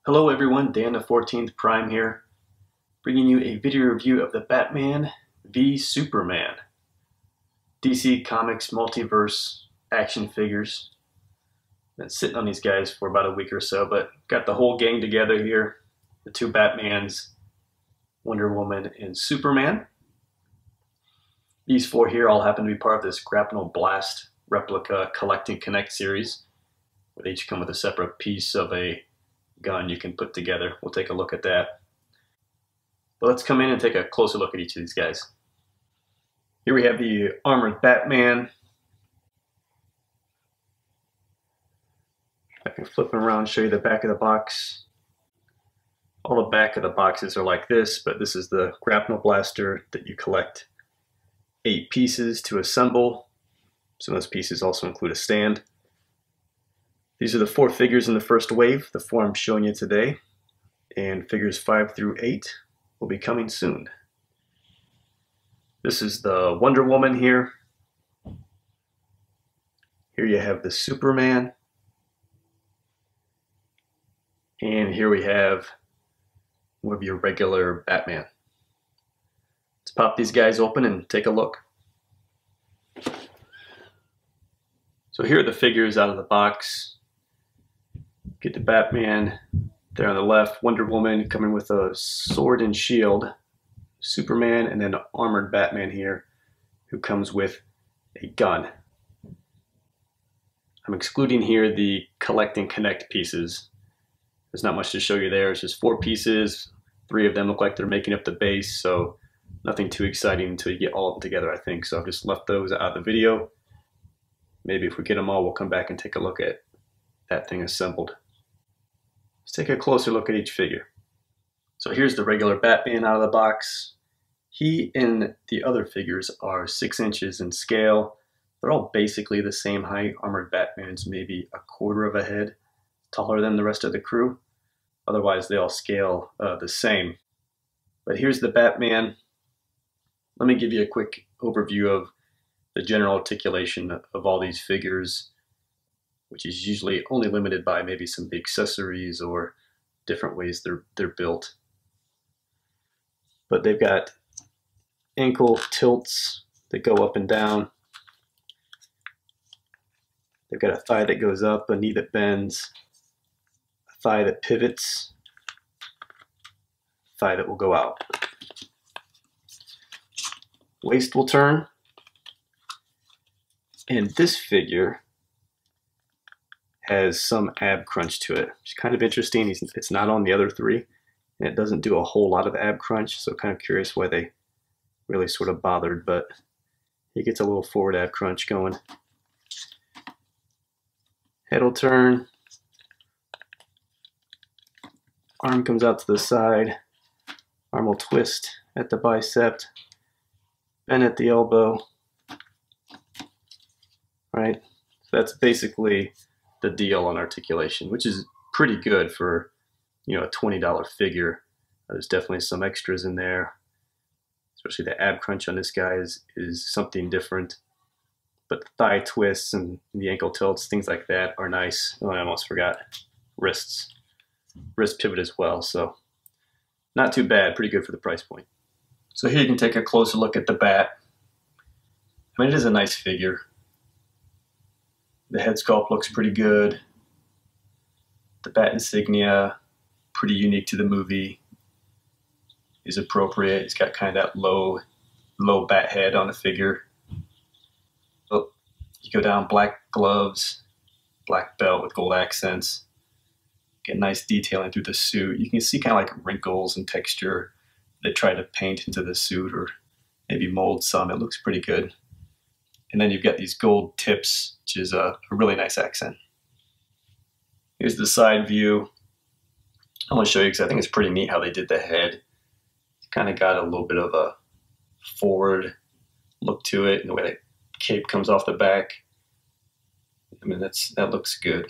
Hello everyone, Dan the 14th Prime here, bringing you a video review of the Batman v Superman DC Comics Multiverse action figures. Been sitting on these guys for about a week or so, but got the whole gang together here. The two Batmans, Wonder Woman, and Superman. These four here all happen to be part of this Grapnel Blast replica Collect and Connect series, where they each come with a separate piece of a gun you can put together. We'll take a look at that. But let's come in and take a closer look at each of these guys. Here we have the armored Batman. I can flip them around and show you the back of the box. All the back of the boxes are like this, but this is the grapnel blaster that you collect 8 pieces to assemble. Some of those pieces also include a stand. These are the 4 figures in the first wave, the 4 I'm showing you today, and figures 5 through 8 will be coming soon. This is the Wonder Woman here. Here you have the Superman. And here we have one of your regular Batman. Let's pop these guys open and take a look. So here are the figures out of the box. Get the Batman there on the left, Wonder Woman coming with a sword and shield, Superman, and then an armored Batman here who comes with a gun. I'm excluding here the Collect and Connect pieces. There's not much to show you there. It's just 4 pieces. 3 of them look like they're making up the base, so nothing too exciting until you get all of them together, I think. So I've just left those out of the video. Maybe if we get them all, we'll come back and take a look at that thing assembled. Let's take a closer look at each figure. So here's the regular Batman out of the box. He and the other figures are 6 inches in scale. They're all basically the same height. Armored Batman's maybe a quarter of a head taller than the rest of the crew. Otherwise, they all scale the same. But here's the Batman. Let me give you a quick overview of the general articulation of all these figures, which is usually only limited by maybe some big accessories or different ways they're built. But they've got ankle tilts that go up and down. They've got a thigh that goes up, a knee that bends, a thigh that pivots, a thigh that will go out. Waist will turn. And this figure has some ab crunch to it. It's kind of interesting. It's not on the other 3, and it doesn't do a whole lot of ab crunch, so kind of curious why they really sort of bothered, but he gets a little forward ab crunch going. Head will turn. Arm comes out to the side. Arm will twist at the bicep, bend at the elbow. Right? So that's basically the deal on articulation, which is pretty good for, a $20 figure. There's definitely some extras in there. Especially the ab crunch on this guy is something different. But the thigh twists and the ankle tilts, things like that are nice. Oh, I almost forgot. Wrists. Wrist pivot as well, so not too bad. Pretty good for the price point. So here you can take a closer look at the bat. I mean, it is a nice figure. The head sculpt looks pretty good. The bat insignia, pretty unique to the movie, is appropriate. It's got kind of that low bat head on the figure. Oh, you go down, black gloves, black belt with gold accents. Get nice detailing through the suit. You can see kind of like wrinkles and texture they try to paint into the suit or maybe mold some. It looks pretty good. And then you've got these gold tips, which is a really nice accent. Here's the side view. I want to show you because I think it's pretty neat how they did the head. It's kind of got a little bit of a forward look to it, and the way the cape comes off the back. I mean, that looks good.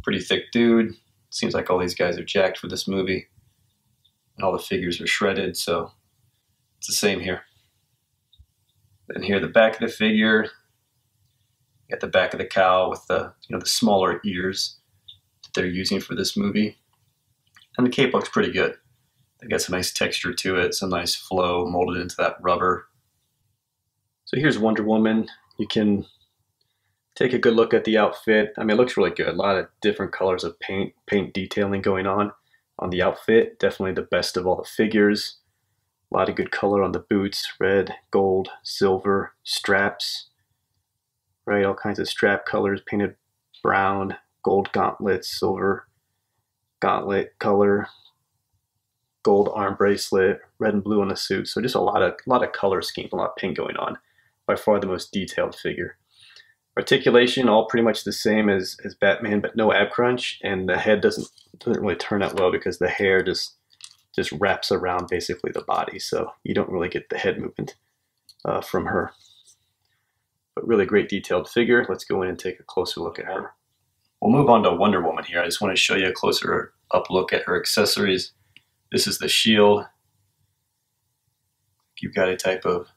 Pretty thick dude. Seems like all these guys are jacked for this movie. And all the figures are shredded, so it's the same here. Then here the back of the figure. You got the back of the cow with the the smaller ears. they're using for this movie. And the cape looks pretty good. They got some nice texture to it, some nice flow molded into that rubber. So here's Wonder Woman. You can take a good look at the outfit. I mean, it looks really good. A lot of different colors of paint detailing going on the outfit. Definitely the best of all the figures. A lot of good color on the boots, red, gold, silver, straps, right? All kinds of strap colors painted brown, gold gauntlets, silver gauntlet color, gold arm bracelet, red and blue on the suit. So just a lot of color schemes, a lot of paint going on. By far the most detailed figure. Articulation, all pretty much the same as Batman, but no ab crunch, and the head doesn't really turn out well because the hair just wraps around basically the body, so you don't really get the head movement from her. But really great detailed figure. Let's go in and take a closer look at her. We'll move on to Wonder Woman here. I just want to show you a closer up look at her accessories. This is the shield. You've got a type of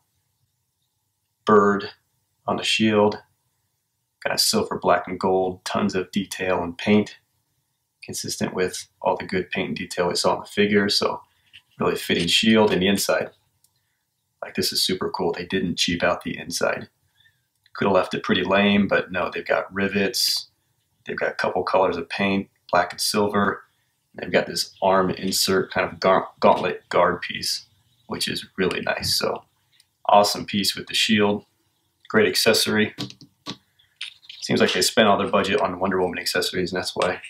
bird on the shield, kind of silver, black, and gold, tons of detail and paint, consistent with all the good paint and detail we saw in the figure. So really fitting shield. And the inside, like, this is super cool. They didn't cheap out the inside. Could have left it pretty lame, but no, they've got rivets, they've got a couple colors of paint, black and silver. They've got this arm insert kind of gauntlet guard piece, which is really nice. So awesome piece with the shield. Great accessory. Seems like they spent all their budget on Wonder Woman accessories, and that's why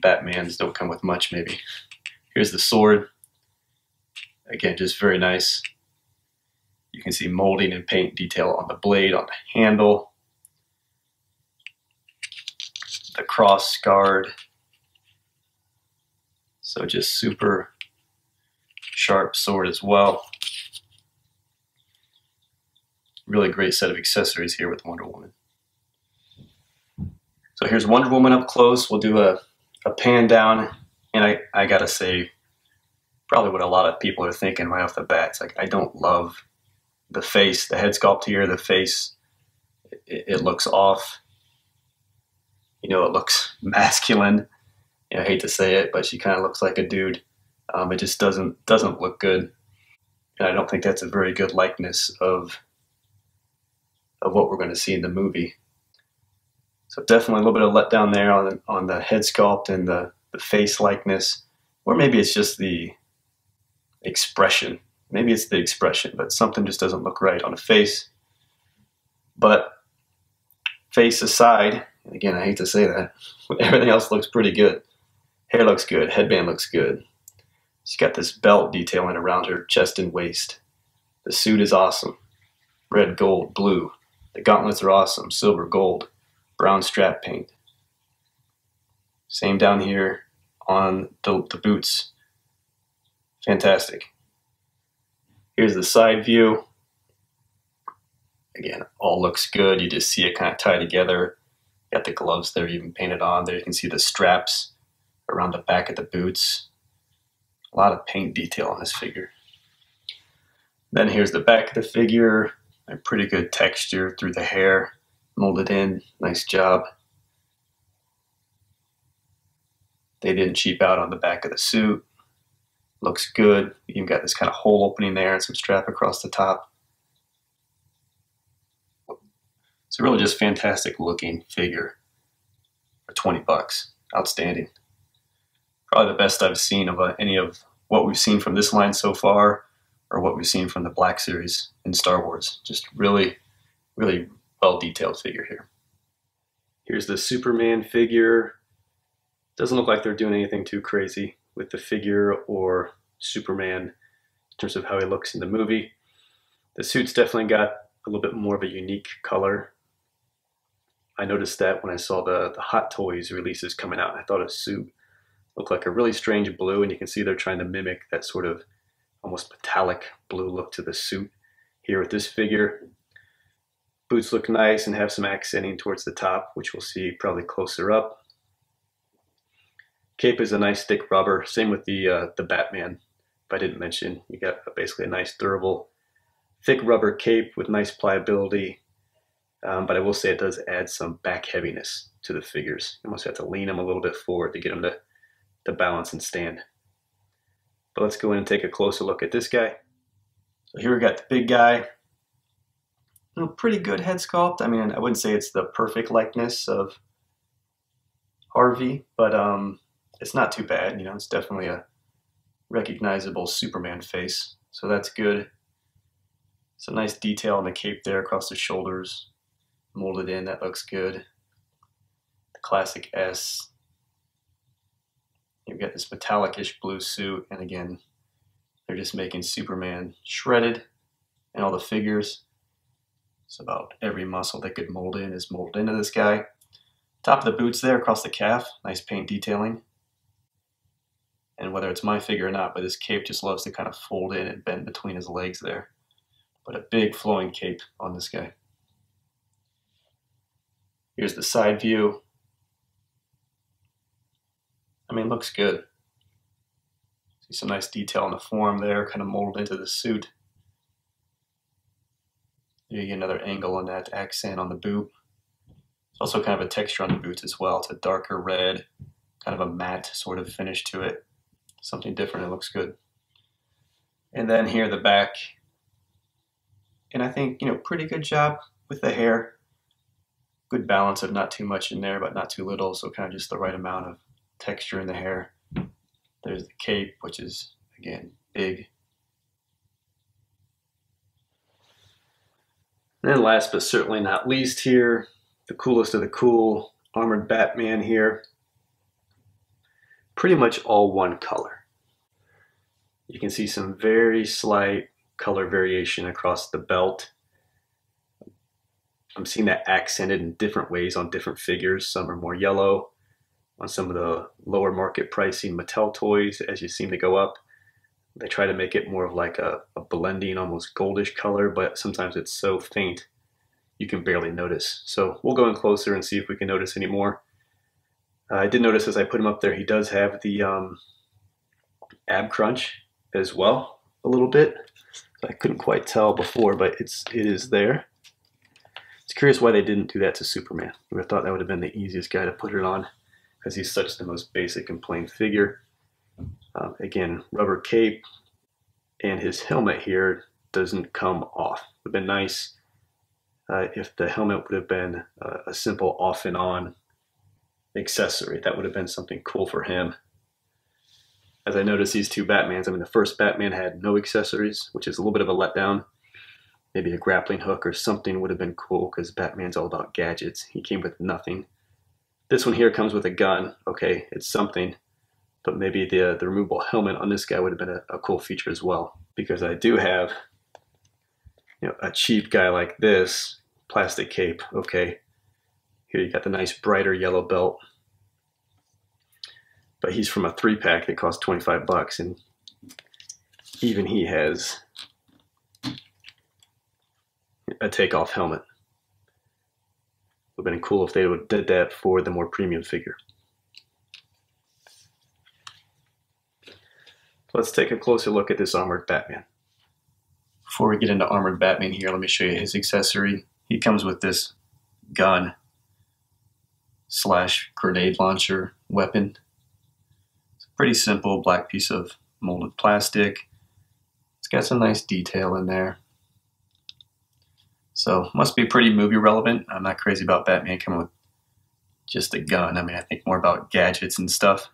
Batman's don't come with much, maybe. Here's the sword. Again, just very nice. You can see molding and paint detail on the blade, on the handle. The cross guard. So just super sharp sword as well. Really great set of accessories here with Wonder Woman. So here's Wonder Woman up close. We'll do a pan down, and I gotta say, probably what a lot of people are thinking right off the bat. It's like, I don't love the face, the head sculpt here, the face, it looks off. You know, it looks masculine. You know, I hate to say it, but she kind of looks like a dude. It just doesn't look good. And I don't think that's a very good likeness of what we're going to see in the movie. So definitely a little bit of letdown there on the head sculpt and the face likeness, or maybe it's just the expression. Maybe it's the expression, but something just doesn't look right on the face. But face aside, and again, I hate to say that, everything else looks pretty good. Hair looks good, headband looks good. She's got this belt detailing around her chest and waist. The suit is awesome. Red, gold, blue. The gauntlets are awesome. Silver, gold, brown strap paint. Same down here on the boots. Fantastic. Here's the side view. Again, all looks good. You just see it kind of tie together. Got the gloves there even painted on. There you can see the straps around the back of the boots. A lot of paint detail on this figure. Then here's the back of the figure. A pretty good texture through the hair, molded in. Nice job. They didn't cheap out on the back of the suit. Looks good. You even got this kind of hole opening there and some strap across the top. It's a really just fantastic looking figure for 20 bucks. Outstanding. Probably the best I've seen of any of what we've seen from this line so far, or what we've seen from the Black Series in Star Wars. Just really, really well detailed figure here. Here's the Superman figure. Doesn't look like they're doing anything too crazy with the figure or Superman in terms of how he looks in the movie. The suit's definitely got a little bit more of a unique color. I noticed that when I saw the Hot Toys releases coming out. I thought a suit looked like a really strange blue, and you can see they're trying to mimic that sort of almost metallic blue look to the suit here with this figure. Boots look nice and have some accenting towards the top, which we'll see probably closer up. Cape is a nice thick rubber. Same with the Batman. If I didn't mention, you got basically a nice durable thick rubber cape with nice pliability. But I will say it does add some back heaviness to the figures. You almost have to lean them a little bit forward to get them to balance and stand. But let's go in and take a closer look at this guy. So here we got the big guy. Pretty good head sculpt. I mean, I wouldn't say it's the perfect likeness of Harvey, but it's not too bad. It's definitely a recognizable Superman face, so that's good. Some nice detail on the cape there across the shoulders, molded in. That looks good. The classic S. You've got this metallic-ish blue suit, and again, they're just making Superman shredded, and all the figures. So about every muscle they could mold in is molded into this guy. Top of the boots there across the calf, nice paint detailing. And whether it's my figure or not, but this cape just loves to kind of fold in and bend between his legs there. But a big flowing cape on this guy. Here's the side view. I mean, looks good. See some nice detail on the form there, kind of molded into the suit. You get another angle on that accent on the boot. There's also kind of a texture on the boots as well. It's a darker red, kind of a matte sort of finish to it. Something different, it looks good. And then here the back. And I think, pretty good job with the hair. Good balance of not too much in there, but not too little. So kind of just the right amount of texture in the hair. There's the cape, which is, again, big. And then last but certainly not least here, the coolest of the cool, armored Batman here. Pretty much all one color. You can see some very slight color variation across the belt. I'm seeing that accented in different ways on different figures. Some are more yellow on some of the lower market pricing Mattel toys. As you seem to go up, they try to make it more of like a blending, almost goldish color, but sometimes it's so faint you can barely notice. So we'll go in closer and see if we can notice any more. I did notice as I put him up there, he does have the ab crunch as well, a little bit. I couldn't quite tell before, but it is there. It's curious why they didn't do that to Superman. I would have thought that would have been the easiest guy to put it on, because he's such the most basic and plain figure. Again, rubber cape, and his helmet here doesn't come off. It would have been nice if the helmet would have been a simple off and on accessory. That would have been something cool for him. As I noticed these two Batmans, I mean, the first Batman had no accessories, which is a little bit of a letdown. Maybe a grappling hook or something would have been cool, because Batman's all about gadgets. He came with nothing. This one here comes with a gun. Okay, it's something. But maybe the removable helmet on this guy would have been a cool feature as well. Because I do have, a cheap guy like this, plastic cape. Okay, here you got the nice brighter yellow belt. But he's from a 3-pack that costs $25, and even he has a takeoff helmet. It would have been cool if they would have did that for the more premium figure. Let's take a closer look at this armored Batman. Before we get into armored Batman here, let me show you his accessory. He comes with this gun / grenade launcher weapon. It's a pretty simple black piece of molded plastic. It's got some nice detail in there. So must be pretty movie relevant. I'm not crazy about Batman coming with just a gun. I mean, I think more about gadgets and stuff.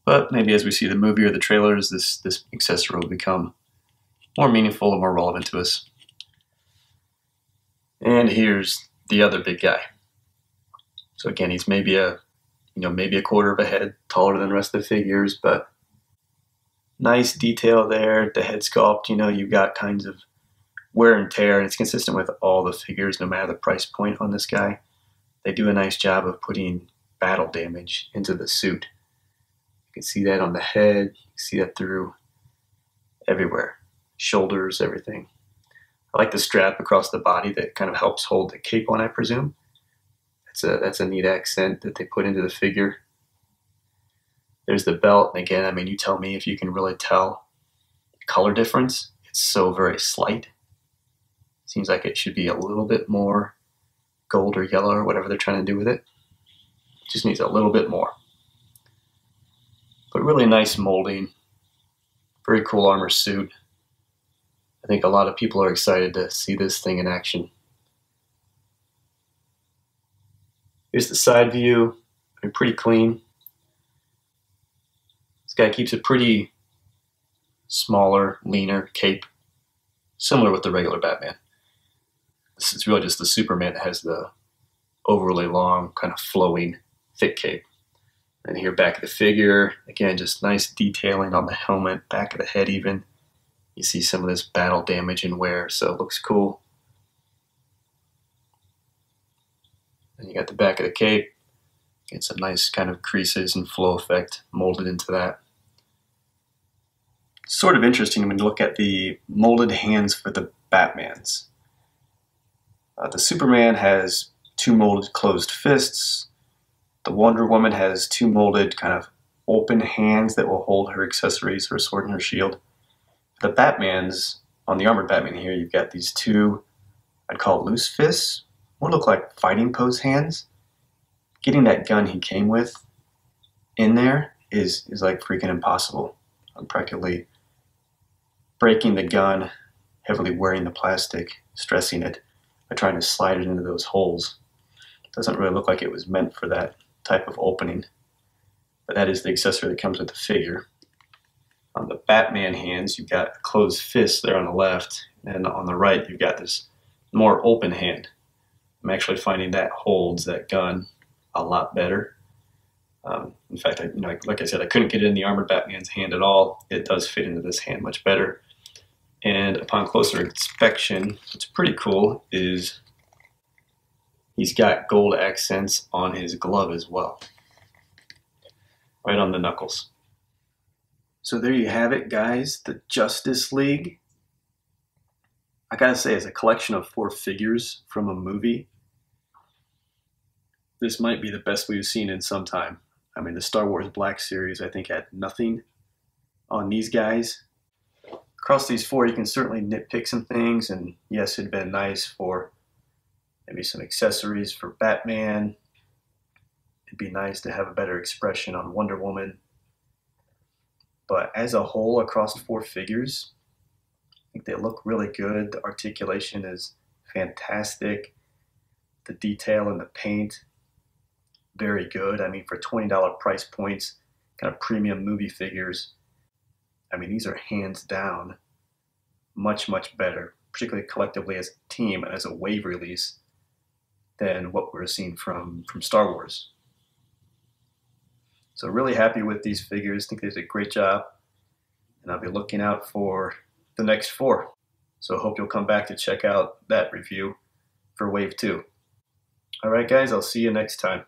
But maybe as we see the movie or the trailers, this accessory will become more meaningful and more relevant to us. And here's the other big guy. So again, he's maybe a quarter of a head taller than the rest of the figures, but nice detail there. The head sculpt, you've got kinds of wear and tear, and it's consistent with all the figures, no matter the price point on this guy. They do a nice job of putting battle damage into the suit. You can see that on the head, you can see that through everywhere. Shoulders, everything. I like the strap across the body that kind of helps hold the cape on, I presume. That's a neat accent that they put into the figure. There's the belt, and again, I mean, you tell me if you can really tell the color difference. It's so very slight. Seems like it should be a little bit more gold or yellow or whatever they're trying to do with it. Just needs a little bit more. But really nice molding. Very cool armor suit. I think a lot of people are excited to see this thing in action. Here's the side view. Pretty clean. This guy keeps a pretty smaller, leaner cape, similar with the regular Batman. This is really just the Superman that has the overly long, kind of flowing, thick cape. And here back of the figure, again, just nice detailing on the helmet, back of the head even. You see some of this battle damage and wear, so it looks cool. And you got the back of the cape. Get some nice kind of creases and flow effect molded into that. Sort of interesting when you look at the molded hands for the Batmans. The Superman has 2 molded closed fists. The Wonder Woman has 2 molded kind of open hands that will hold her accessories, her sword and her shield. The Batmans, on the armored Batman here, you've got these 2, I'd call it loose fists. More look like fighting pose hands. Getting that gun he came with in there is like freaking impossible. I'm practically breaking the gun, heavily wearing the plastic, stressing it, by trying to slide it into those holes. It doesn't really look like it was meant for that type of opening, but that is the accessory that comes with the figure. On the Batman hands, you've got a closed fist there on the left, and on the right, you've got this more open hand. I'm actually finding that holds that gun a lot better. In fact, like I said, I couldn't get it in the armored Batman's hand at all. It does fit into this hand much better. And upon closer inspection, what's pretty cool is he's got gold accents on his glove as well, right on the knuckles. So there you have it, guys, the Justice League. I gotta say, as a collection of 4 figures from a movie, this might be the best we've seen in some time. I mean, the Star Wars Black Series, I think, had nothing on these guys. Across these 4, you can certainly nitpick some things, and yes, it'd been nice for maybe some accessories for Batman. It'd be nice to have a better expression on Wonder Woman. But as a whole, across 4 figures, I think they look really good. The articulation is fantastic. The detail and the paint, very good. I mean, for $20 price points, kind of premium movie figures, I mean, these are hands down much, much better, particularly collectively as a team and as a wave release, than what we're seeing from Star Wars. So really happy with these figures. I think they did a great job, and I'll be looking out for the next 4. So I hope you'll come back to check out that review for Wave 2. All right, guys, I'll see you next time.